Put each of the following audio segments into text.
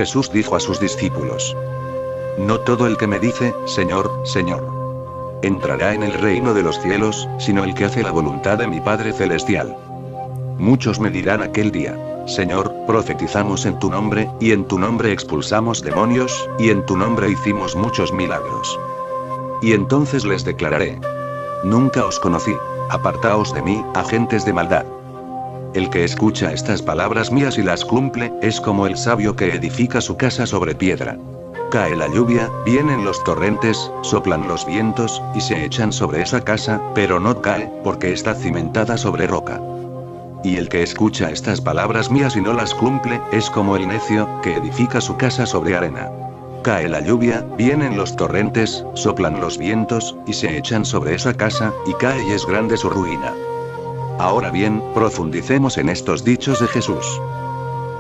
Jesús dijo a sus discípulos: No todo el que me dice, Señor, Señor, entrará en el reino de los cielos, sino el que hace la voluntad de mi Padre Celestial. Muchos me dirán aquel día: Señor, profetizamos en tu nombre, y en tu nombre expulsamos demonios, y en tu nombre hicimos muchos milagros. Y entonces les declararé: Nunca os conocí, apartaos de mí, agentes de maldad. El que escucha estas palabras mías y las cumple, es como el sabio que edifica su casa sobre piedra. Cae la lluvia, vienen los torrentes, soplan los vientos, y se echan sobre esa casa, pero no cae, porque está cimentada sobre roca. Y el que escucha estas palabras mías y no las cumple, es como el necio, que edifica su casa sobre arena. Cae la lluvia, vienen los torrentes, soplan los vientos, y se echan sobre esa casa, y cae y es grande su ruina. Ahora bien, profundicemos en estos dichos de Jesús.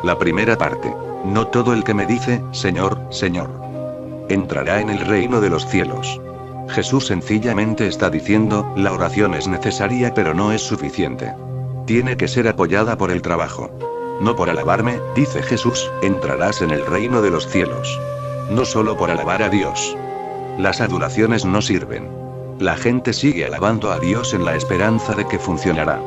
La primera parte. No todo el que me dice, Señor, Señor, entrará en el reino de los cielos. Jesús sencillamente está diciendo, la oración es necesaria pero no es suficiente. Tiene que ser apoyada por el trabajo. No por alabarme, dice Jesús, entrarás en el reino de los cielos. No solo por alabar a Dios. Las adulaciones no sirven. La gente sigue alabando a Dios en la esperanza de que funcionará.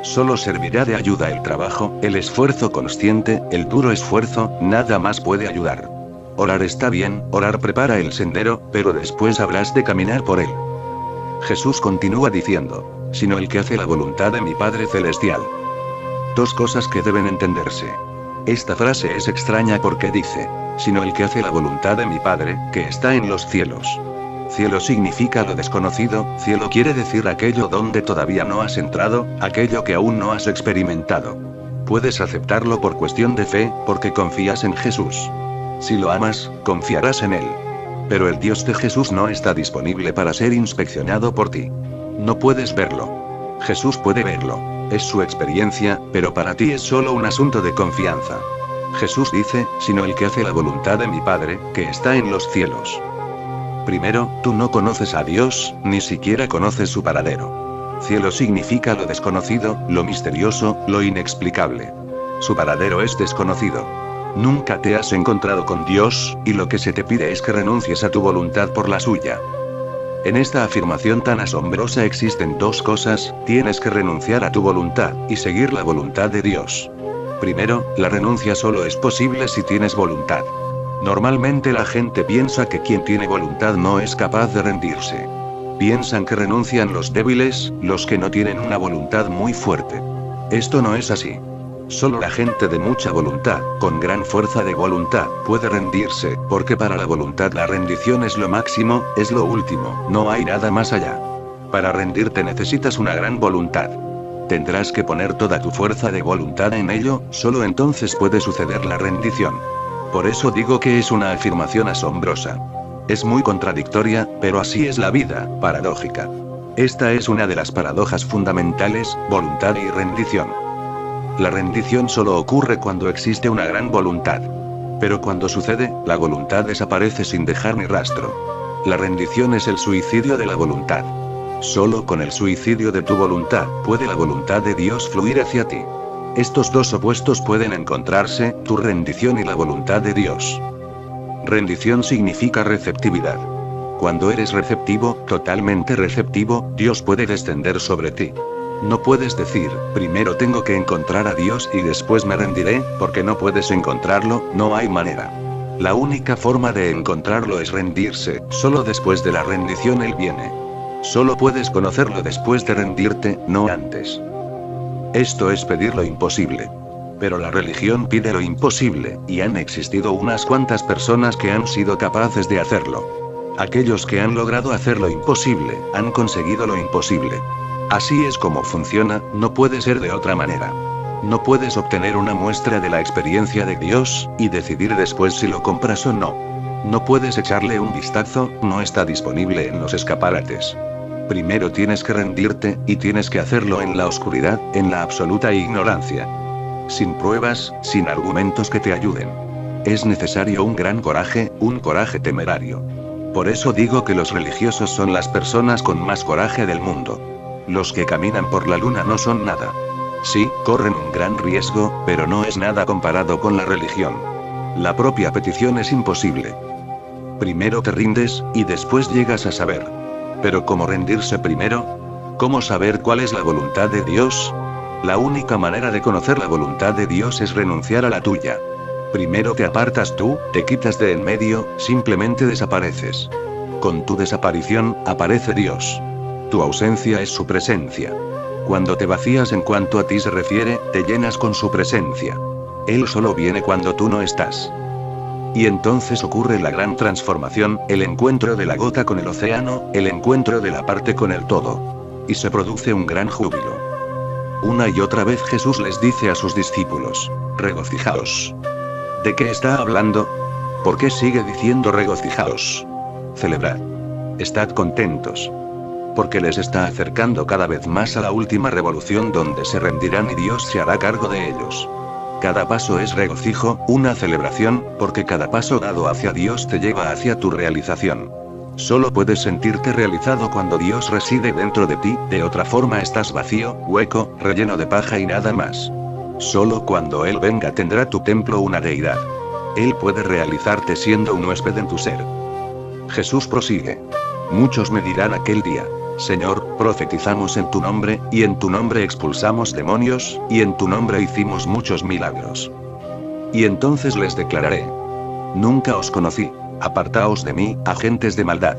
Solo servirá de ayuda el trabajo, el esfuerzo consciente, el duro esfuerzo, nada más puede ayudar. Orar está bien, orar prepara el sendero, pero después habrás de caminar por él. Jesús continúa diciendo: sino el que hace la voluntad de mi Padre Celestial. Dos cosas que deben entenderse. Esta frase es extraña porque dice: sino el que hace la voluntad de mi Padre, que está en los cielos. Cielo significa lo desconocido, cielo quiere decir aquello donde todavía no has entrado, aquello que aún no has experimentado. Puedes aceptarlo por cuestión de fe, porque confías en Jesús. Si lo amas, confiarás en Él. Pero el Dios de Jesús no está disponible para ser inspeccionado por ti. No puedes verlo. Jesús puede verlo. Es su experiencia, pero para ti es solo un asunto de confianza. Jesús dice: sino el que hace la voluntad de mi Padre, que está en los cielos. Primero, tú no conoces a Dios, ni siquiera conoces su paradero. Cielo significa lo desconocido, lo misterioso, lo inexplicable. Su paradero es desconocido. Nunca te has encontrado con Dios, y lo que se te pide es que renuncies a tu voluntad por la suya. En esta afirmación tan asombrosa existen dos cosas: tienes que renunciar a tu voluntad, y seguir la voluntad de Dios. Primero, la renuncia solo es posible si tienes voluntad. Normalmente la gente piensa que quien tiene voluntad no es capaz de rendirse. Piensan que renuncian los débiles, los que no tienen una voluntad muy fuerte. Esto no es así. Solo la gente de mucha voluntad, con gran fuerza de voluntad, puede rendirse, porque para la voluntad la rendición es lo máximo, es lo último, no hay nada más allá. Para rendirte necesitas una gran voluntad. Tendrás que poner toda tu fuerza de voluntad en ello, solo entonces puede suceder la rendición. Por eso digo que es una afirmación asombrosa. Es muy contradictoria, pero así es la vida, paradójica. Esta es una de las paradojas fundamentales, voluntad y rendición. La rendición solo ocurre cuando existe una gran voluntad. Pero cuando sucede, la voluntad desaparece sin dejar ni rastro. La rendición es el suicidio de la voluntad. Solo con el suicidio de tu voluntad, puede la voluntad de Dios fluir hacia ti. Estos dos opuestos pueden encontrarse, tu rendición y la voluntad de Dios. Rendición significa receptividad. Cuando eres receptivo, totalmente receptivo, Dios puede descender sobre ti. No puedes decir: primero tengo que encontrar a Dios y después me rendiré, porque no puedes encontrarlo, no hay manera. La única forma de encontrarlo es rendirse, solo después de la rendición Él viene. Solo puedes conocerlo después de rendirte, no antes. Esto es pedir lo imposible. Pero la religión pide lo imposible, y han existido unas cuantas personas que han sido capaces de hacerlo. Aquellos que han logrado hacer lo imposible, han conseguido lo imposible. Así es como funciona, no puede ser de otra manera. No puedes obtener una muestra de la experiencia de Dios, y decidir después si lo compras o no. No puedes echarle un vistazo, no está disponible en los escaparates. Primero tienes que rendirte, y tienes que hacerlo en la oscuridad, en la absoluta ignorancia. Sin pruebas, sin argumentos que te ayuden. Es necesario un gran coraje, un coraje temerario. Por eso digo que los religiosos son las personas con más coraje del mundo. Los que caminan por la luna no son nada. Sí, corren un gran riesgo, pero no es nada comparado con la religión. La propia petición es imposible. Primero te rindes, y después llegas a saber. Pero ¿cómo rendirse primero? ¿Cómo saber cuál es la voluntad de Dios? La única manera de conocer la voluntad de Dios es renunciar a la tuya. Primero te apartas tú, te quitas de en medio, simplemente desapareces. Con tu desaparición, aparece Dios. Tu ausencia es su presencia. Cuando te vacías en cuanto a ti se refiere, te llenas con su presencia. Él solo viene cuando tú no estás. Y entonces ocurre la gran transformación, el encuentro de la gota con el océano, el encuentro de la parte con el todo. Y se produce un gran júbilo. Una y otra vez Jesús les dice a sus discípulos: regocijaos. ¿De qué está hablando? ¿Por qué sigue diciendo regocijaos? Celebrad. Estad contentos. Porque les está acercando cada vez más a la última revolución donde se rendirán y Dios se hará cargo de ellos. Cada paso es regocijo, una celebración, porque cada paso dado hacia Dios te lleva hacia tu realización. Solo puedes sentirte realizado cuando Dios reside dentro de ti, de otra forma estás vacío, hueco, relleno de paja y nada más. Solo cuando Él venga tendrá tu templo una deidad. Él puede realizarte siendo un huésped en tu ser. Jesús prosigue. Muchos me dirán aquel día: Señor, profetizamos en tu nombre, y en tu nombre expulsamos demonios, y en tu nombre hicimos muchos milagros. Y entonces les declararé: nunca os conocí, apartaos de mí, agentes de maldad.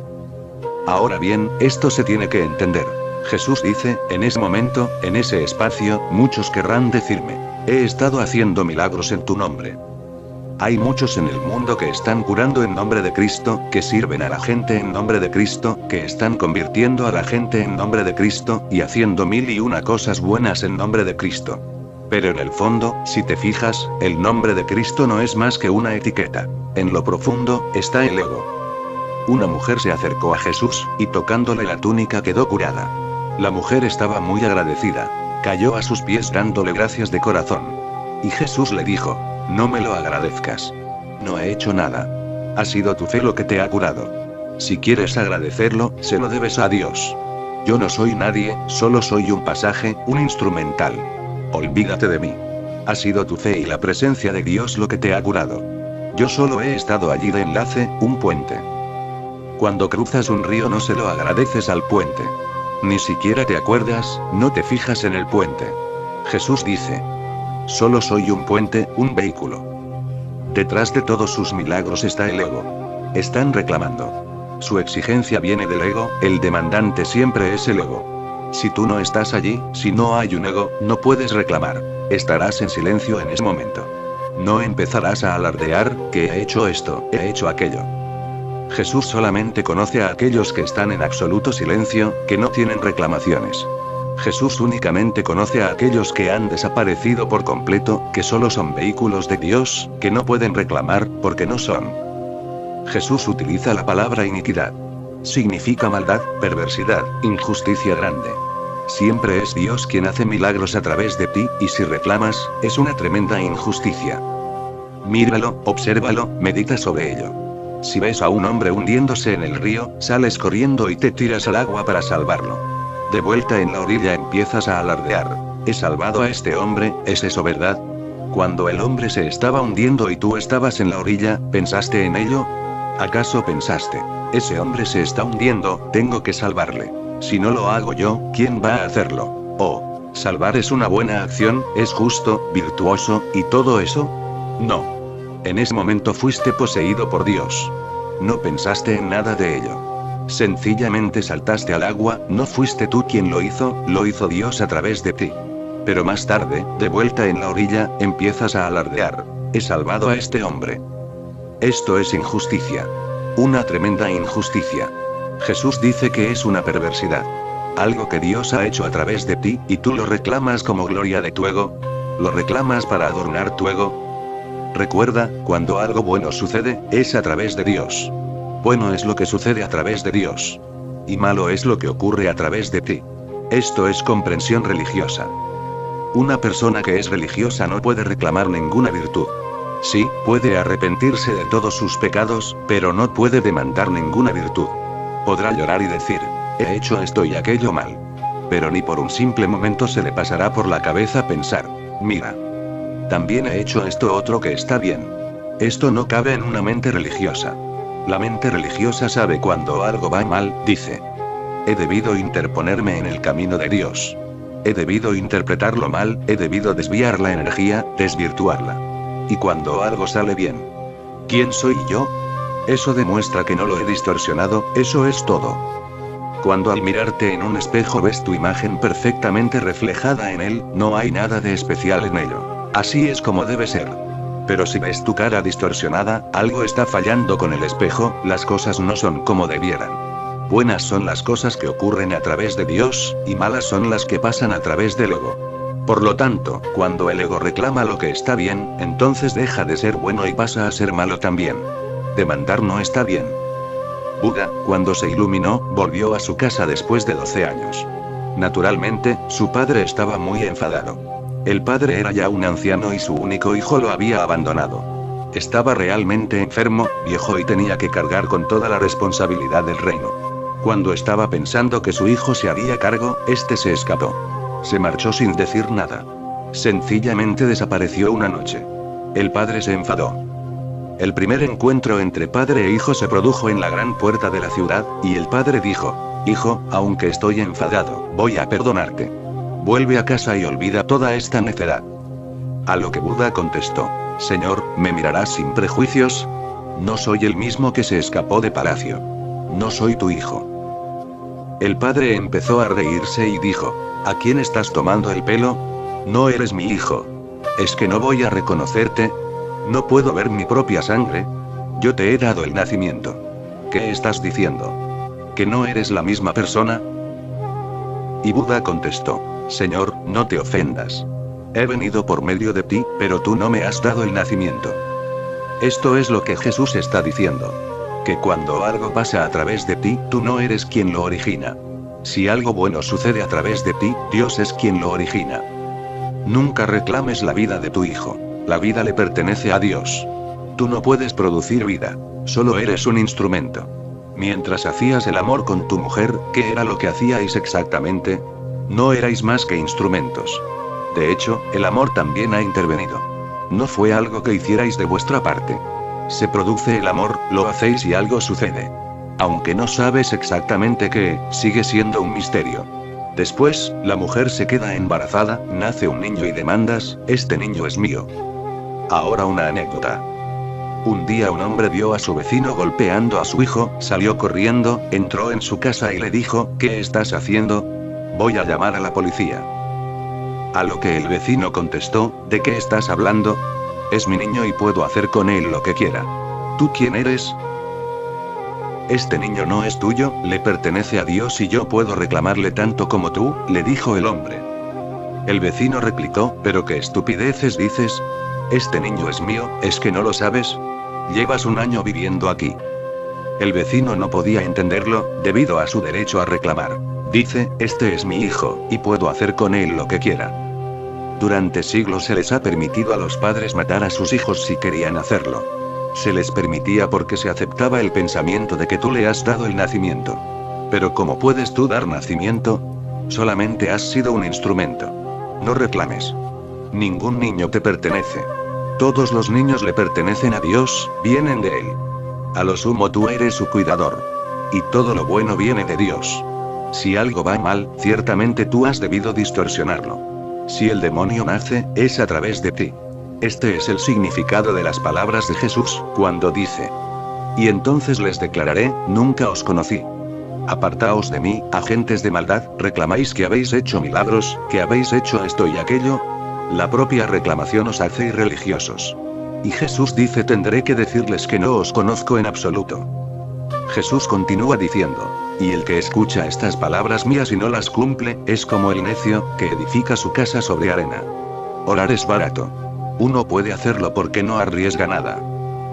Ahora bien, esto se tiene que entender. Jesús dice, en ese momento, en ese espacio, muchos querrán decirme: he estado haciendo milagros en tu nombre. Hay muchos en el mundo que están curando en nombre de Cristo, que sirven a la gente en nombre de Cristo, que están convirtiendo a la gente en nombre de Cristo, y haciendo 1001 cosas buenas en nombre de Cristo. Pero en el fondo, si te fijas, el nombre de Cristo no es más que una etiqueta. En lo profundo, está el ego. Una mujer se acercó a Jesús, y tocándole la túnica quedó curada. La mujer estaba muy agradecida. Cayó a sus pies dándole gracias de corazón. Y Jesús le dijo: no me lo agradezcas. No he hecho nada. Ha sido tu fe lo que te ha curado. Si quieres agradecerlo, se lo debes a Dios. Yo no soy nadie, solo soy un pasaje, un instrumental. Olvídate de mí. Ha sido tu fe y la presencia de Dios lo que te ha curado. Yo solo he estado allí de enlace, un puente. Cuando cruzas un río no se lo agradeces al puente. Ni siquiera te acuerdas, no te fijas en el puente. Jesús dice: solo soy un puente, un vehículo. Detrás de todos sus milagros está el ego. Están reclamando. Su exigencia viene del ego, el demandante siempre es el ego. Si tú no estás allí, si no hay un ego, no puedes reclamar. Estarás en silencio en ese momento. No empezarás a alardear, que he hecho esto, he hecho aquello. Jesús solamente conoce a aquellos que están en absoluto silencio, que no tienen reclamaciones. Jesús únicamente conoce a aquellos que han desaparecido por completo, que solo son vehículos de Dios, que no pueden reclamar, porque no son. Jesús utiliza la palabra iniquidad. Significa maldad, perversidad, injusticia grande. Siempre es Dios quien hace milagros a través de ti, y si reclamas, es una tremenda injusticia. Míralo, obsérvalo, medita sobre ello. Si ves a un hombre hundiéndose en el río, sales corriendo y te tiras al agua para salvarlo. De vuelta en la orilla empiezas a alardear: he salvado a este hombre, ¿es eso verdad? Cuando el hombre se estaba hundiendo y tú estabas en la orilla, ¿pensaste en ello? ¿Acaso pensaste: ese hombre se está hundiendo, tengo que salvarle? Si no lo hago yo, ¿quién va a hacerlo? Oh, salvar es una buena acción, es justo, virtuoso, y todo eso. No. En ese momento fuiste poseído por Dios. No pensaste en nada de ello. Sencillamente saltaste al agua, no fuiste tú quien lo hizo Dios a través de ti. Pero más tarde, de vuelta en la orilla, empiezas a alardear: he salvado a este hombre. Esto es injusticia. Una tremenda injusticia. Jesús dice que es una perversidad. Algo que Dios ha hecho a través de ti, y tú lo reclamas como gloria de tu ego. Lo reclamas para adornar tu ego. Recuerda, cuando algo bueno sucede, es a través de Dios. Bueno es lo que sucede a través de Dios. Y malo es lo que ocurre a través de ti. Esto es comprensión religiosa. Una persona que es religiosa no puede reclamar ninguna virtud. Sí, puede arrepentirse de todos sus pecados, pero no puede demandar ninguna virtud. Podrá llorar y decir: he hecho esto y aquello mal. Pero ni por un simple momento se le pasará por la cabeza pensar: mira, también he hecho esto otro que está bien. Esto no cabe en una mente religiosa. La mente religiosa sabe cuando algo va mal, dice. He debido interponerme en el camino de Dios. He debido interpretarlo mal, he debido desviar la energía, desvirtuarla. Y cuando algo sale bien, ¿quién soy yo? Eso demuestra que no lo he distorsionado, eso es todo. Cuando al mirarte en un espejo ves tu imagen perfectamente reflejada en él, no hay nada de especial en ello. Así es como debe ser. Pero si ves tu cara distorsionada, algo está fallando con el espejo, las cosas no son como debieran. Buenas son las cosas que ocurren a través de Dios, y malas son las que pasan a través del ego. Por lo tanto, cuando el ego reclama lo que está bien, entonces deja de ser bueno y pasa a ser malo también. Demandar no está bien. Buda, cuando se iluminó, volvió a su casa después de 12 años. Naturalmente, su padre estaba muy enfadado. El padre era ya un anciano y su único hijo lo había abandonado. Estaba realmente enfermo, viejo y tenía que cargar con toda la responsabilidad del reino. Cuando estaba pensando que su hijo se haría cargo, este se escapó. Se marchó sin decir nada. Sencillamente desapareció una noche. El padre se enfadó. El primer encuentro entre padre e hijo se produjo en la gran puerta de la ciudad, y el padre dijo: Hijo, aunque estoy enfadado, voy a perdonarte. Vuelve a casa y olvida toda esta necedad. A lo que Buda contestó: Señor, ¿me mirarás sin prejuicios? No soy el mismo que se escapó de palacio. No soy tu hijo. El padre empezó a reírse y dijo: ¿A quién estás tomando el pelo? No eres mi hijo. ¿Es que no voy a reconocerte? ¿No puedo ver mi propia sangre? Yo te he dado el nacimiento. ¿Qué estás diciendo? ¿Que no eres la misma persona? Y Buda contestó: Señor, no te ofendas. He venido por medio de ti, pero tú no me has dado el nacimiento. Esto es lo que Jesús está diciendo. Que cuando algo pasa a través de ti, tú no eres quien lo origina. Si algo bueno sucede a través de ti, Dios es quien lo origina. Nunca reclames la vida de tu hijo. La vida le pertenece a Dios. Tú no puedes producir vida. Solo eres un instrumento. Mientras hacías el amor con tu mujer, ¿qué era lo que hacíais exactamente? No erais más que instrumentos. De hecho, el amor también ha intervenido. No fue algo que hicierais de vuestra parte. Se produce el amor, lo hacéis y algo sucede. Aunque no sabes exactamente qué, sigue siendo un misterio. Después, la mujer se queda embarazada, nace un niño y demandas: este niño es mío. Ahora una anécdota. Un día un hombre vio a su vecino golpeando a su hijo, salió corriendo, entró en su casa y le dijo: ¿Qué estás haciendo? Voy a llamar a la policía. A lo que el vecino contestó: ¿De qué estás hablando? Es mi niño y puedo hacer con él lo que quiera. ¿Tú quién eres? Este niño no es tuyo, le pertenece a Dios y yo puedo reclamarle tanto como tú, le dijo el hombre. El vecino replicó: ¿Pero qué estupideces dices? Este niño es mío, ¿es que no lo sabes? Llevas un año viviendo aquí. El vecino no podía entenderlo, debido a su derecho a reclamar. Dice: este es mi hijo, y puedo hacer con él lo que quiera. Durante siglos se les ha permitido a los padres matar a sus hijos si querían hacerlo. Se les permitía porque se aceptaba el pensamiento de que tú le has dado el nacimiento. Pero ¿cómo puedes tú dar nacimiento? Solamente has sido un instrumento. No reclames. Ningún niño te pertenece. Todos los niños le pertenecen a Dios, vienen de Él. A lo sumo tú eres su cuidador. Y todo lo bueno viene de Dios. Si algo va mal, ciertamente tú has debido distorsionarlo. Si el demonio nace, es a través de ti. Este es el significado de las palabras de Jesús, cuando dice: y entonces les declararé: nunca os conocí. Apartaos de mí, agentes de maldad, reclamáis que habéis hecho milagros, que habéis hecho esto y aquello. La propia reclamación os hace irreligiosos. Y Jesús dice: tendré que decirles que no os conozco en absoluto. Jesús continúa diciendo: y el que escucha estas palabras mías y no las cumple, es como el necio, que edifica su casa sobre arena. Orar es barato. Uno puede hacerlo porque no arriesga nada.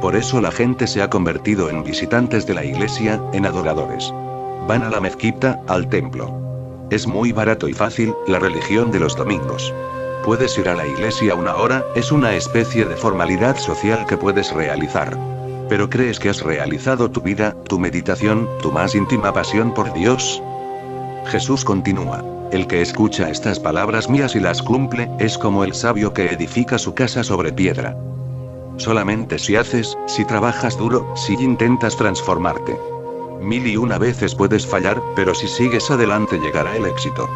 Por eso la gente se ha convertido en visitantes de la iglesia, en adoradores. Van a la mezquita, al templo. Es muy barato y fácil, la religión de los domingos. Puedes ir a la iglesia una hora, es una especie de formalidad social que puedes realizar. ¿Pero crees que has realizado tu vida, tu meditación, tu más íntima pasión por Dios? Jesús continúa: el que escucha estas palabras mías y las cumple, es como el sabio que edifica su casa sobre piedra. Solamente si trabajas duro, si intentas transformarte. 1001 veces puedes fallar, pero si sigues adelante llegará el éxito.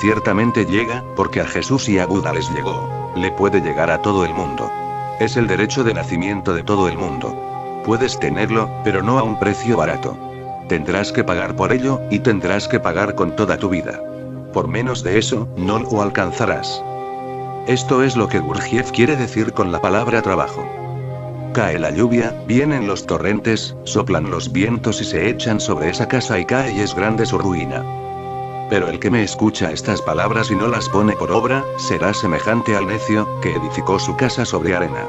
Ciertamente llega, porque a Jesús y a Buda les llegó. Le puede llegar a todo el mundo. Es el derecho de nacimiento de todo el mundo. Puedes tenerlo, pero no a un precio barato. Tendrás que pagar por ello, y tendrás que pagar con toda tu vida. Por menos de eso, no lo alcanzarás. Esto es lo que Gurdjieff quiere decir con la palabra trabajo. Cae la lluvia, vienen los torrentes, soplan los vientos y se echan sobre esa casa y cae y es grande su ruina. Pero el que me escucha estas palabras y no las pone por obra, será semejante al necio, que edificó su casa sobre arena.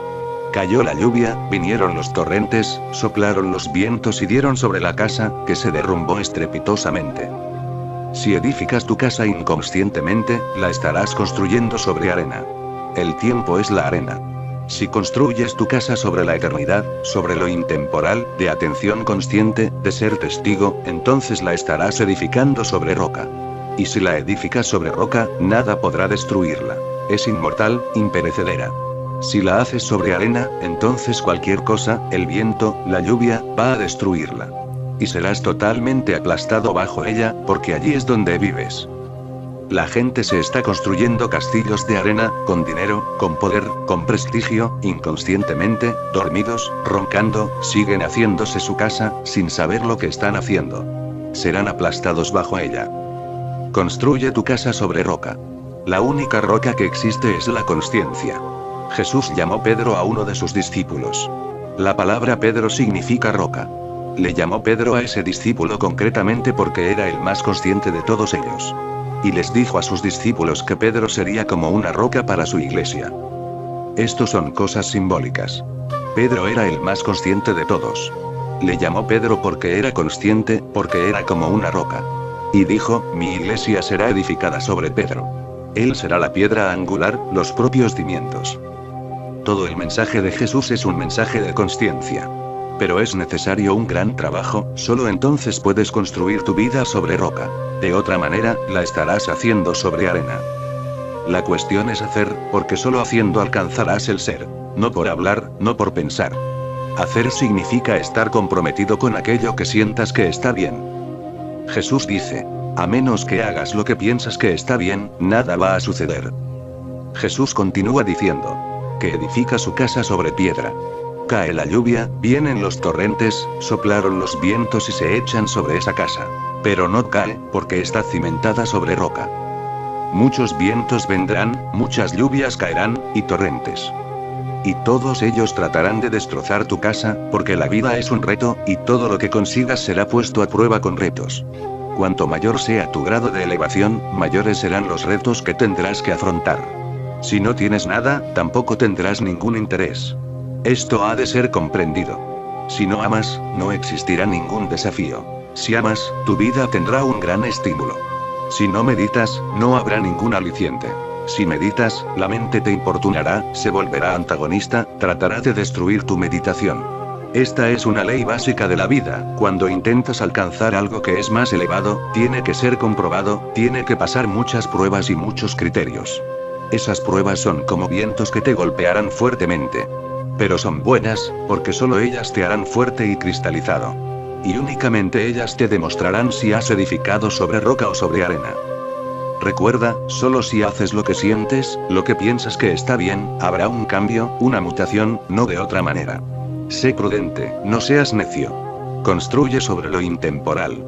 Cayó la lluvia, vinieron los torrentes, soplaron los vientos y dieron sobre la casa, que se derrumbó estrepitosamente. Si edificas tu casa inconscientemente, la estarás construyendo sobre arena. El tiempo es la arena. Si construyes tu casa sobre la eternidad, sobre lo intemporal, de atención consciente, de ser testigo, entonces la estarás edificando sobre roca. Y si la edificas sobre roca, nada podrá destruirla. Es inmortal, imperecedera. Si la haces sobre arena, entonces cualquier cosa, el viento, la lluvia, va a destruirla. Y serás totalmente aplastado bajo ella, porque allí es donde vives. La gente se está construyendo castillos de arena, con dinero, con poder, con prestigio, inconscientemente, dormidos, roncando, siguen haciéndose su casa, sin saber lo que están haciendo. Serán aplastados bajo ella. Construye tu casa sobre roca. La única roca que existe es la consciencia. Jesús llamó Pedro a uno de sus discípulos. La palabra Pedro significa roca. Le llamó Pedro a ese discípulo concretamente porque era el más consciente de todos ellos. Y les dijo a sus discípulos que Pedro sería como una roca para su iglesia. Estos son cosas simbólicas. Pedro era el más consciente de todos. Le llamó Pedro porque era consciente, porque era como una roca. Y dijo, mi iglesia será edificada sobre Pedro. Él será la piedra angular, los propios cimientos. Todo el mensaje de Jesús es un mensaje de consciencia. Pero es necesario un gran trabajo, solo entonces puedes construir tu vida sobre roca. De otra manera, la estarás haciendo sobre arena. La cuestión es hacer, porque solo haciendo alcanzarás el ser. No por hablar, no por pensar. Hacer significa estar comprometido con aquello que sientas que está bien. Jesús dice, a menos que hagas lo que piensas que está bien, nada va a suceder. Jesús continúa diciendo, que edifica su casa sobre piedra. Cae la lluvia, vienen los torrentes, soplaron los vientos y se echan sobre esa casa. Pero no cae, porque está cimentada sobre roca. Muchos vientos vendrán, muchas lluvias caerán, y torrentes. Y todos ellos tratarán de destrozar tu casa, porque la vida es un reto, y todo lo que consigas será puesto a prueba con retos. Cuanto mayor sea tu grado de elevación, mayores serán los retos que tendrás que afrontar. Si no tienes nada, tampoco tendrás ningún interés. Esto ha de ser comprendido. Si no amas, no existirá ningún desafío. Si amas, tu vida tendrá un gran estímulo. Si no meditas, no habrá ningún aliciente. Si meditas, la mente te importunará, se volverá antagonista, tratará de destruir tu meditación. Esta es una ley básica de la vida, cuando intentas alcanzar algo que es más elevado, tiene que ser comprobado, tiene que pasar muchas pruebas y muchos criterios. Esas pruebas son como vientos que te golpearán fuertemente. Pero son buenas, porque solo ellas te harán fuerte y cristalizado. Y únicamente ellas te demostrarán si has edificado sobre roca o sobre arena. Recuerda, solo si haces lo que sientes, lo que piensas que está bien, habrá un cambio, una mutación, no de otra manera. Sé prudente, no seas necio. Construye sobre lo intemporal.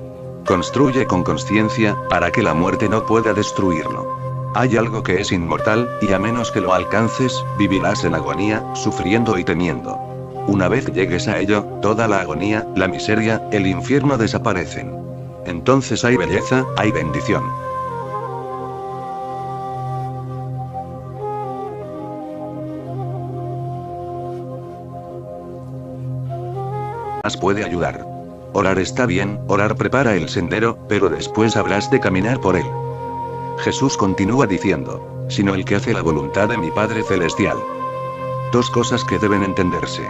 Construye con consciencia, para que la muerte no pueda destruirlo. Hay algo que es inmortal, y a menos que lo alcances, vivirás en agonía, sufriendo y temiendo. Una vez llegues a ello, toda la agonía, la miseria, el infierno desaparecen. Entonces hay belleza, hay bendición. Puede ayudar. Orar está bien, orar prepara el sendero, pero después habrás de caminar por él. Jesús continúa diciendo, sino el que hace la voluntad de mi Padre Celestial. Dos cosas que deben entenderse.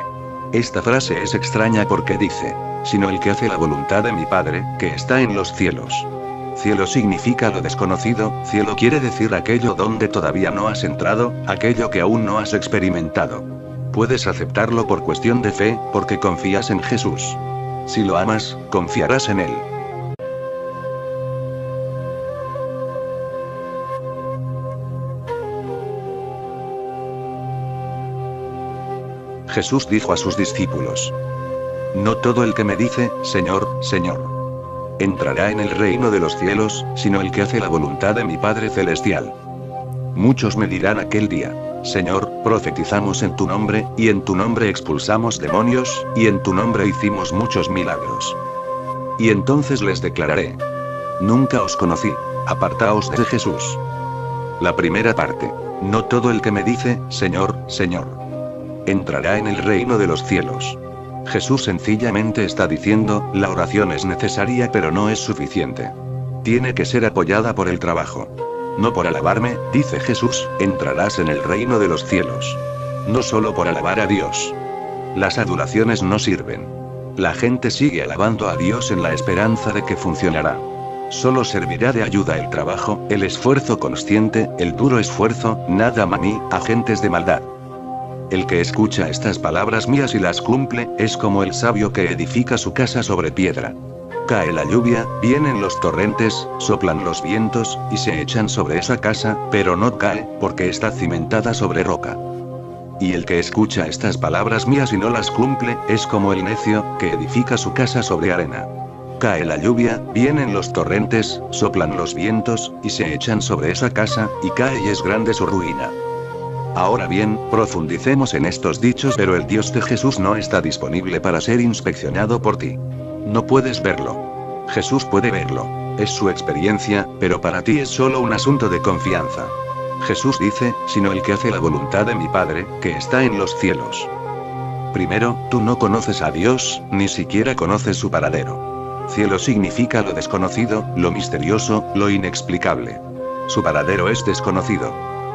Esta frase es extraña porque dice, sino el que hace la voluntad de mi Padre, que está en los cielos. Cielo significa lo desconocido, cielo quiere decir aquello donde todavía no has entrado, aquello que aún no has experimentado. puedes aceptarlo por cuestión de fe, porque confías en Jesús. Si lo amas, confiarás en Él. Jesús dijo a sus discípulos: No todo el que me dice, Señor, Señor, entrará en el reino de los cielos, sino el que hace la voluntad de mi Padre Celestial. Muchos me dirán aquel día: Señor, profetizamos en tu nombre, y en tu nombre expulsamos demonios, y en tu nombre hicimos muchos milagros. Y entonces les declararé: Nunca os conocí, apartaos de Jesús. La primera parte. No todo el que me dice, Señor, Señor, entrará en el reino de los cielos. Jesús sencillamente está diciendo, la oración es necesaria pero no es suficiente. Tiene que ser apoyada por el trabajo. No por alabarme, dice Jesús, entrarás en el reino de los cielos. No solo por alabar a Dios. Las adulaciones no sirven. La gente sigue alabando a Dios en la esperanza de que funcionará. Solo servirá de ayuda el trabajo, el esfuerzo consciente, el duro esfuerzo, nada maní, agentes de maldad. El que escucha estas palabras mías y las cumple, es como el sabio que edifica su casa sobre piedra. Cae la lluvia, vienen los torrentes, soplan los vientos, y se echan sobre esa casa, pero no cae, porque está cimentada sobre roca. Y el que escucha estas palabras mías y no las cumple, es como el necio, que edifica su casa sobre arena. Cae la lluvia, vienen los torrentes, soplan los vientos, y se echan sobre esa casa, y cae y es grande su ruina. Ahora bien, profundicemos en estos dichos, pero el Dios de Jesús no está disponible para ser inspeccionado por ti. No puedes verlo. Jesús puede verlo. Es su experiencia, pero para ti es solo un asunto de confianza. Jesús dice, sino el que hace la voluntad de mi Padre, que está en los cielos. Primero, tú no conoces a Dios, ni siquiera conoces su paradero. Cielo significa lo desconocido, lo misterioso, lo inexplicable. Su paradero es desconocido.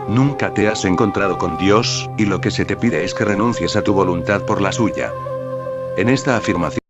Nunca te has encontrado con Dios, y lo que se te pide es que renuncies a tu voluntad por la suya. En esta afirmación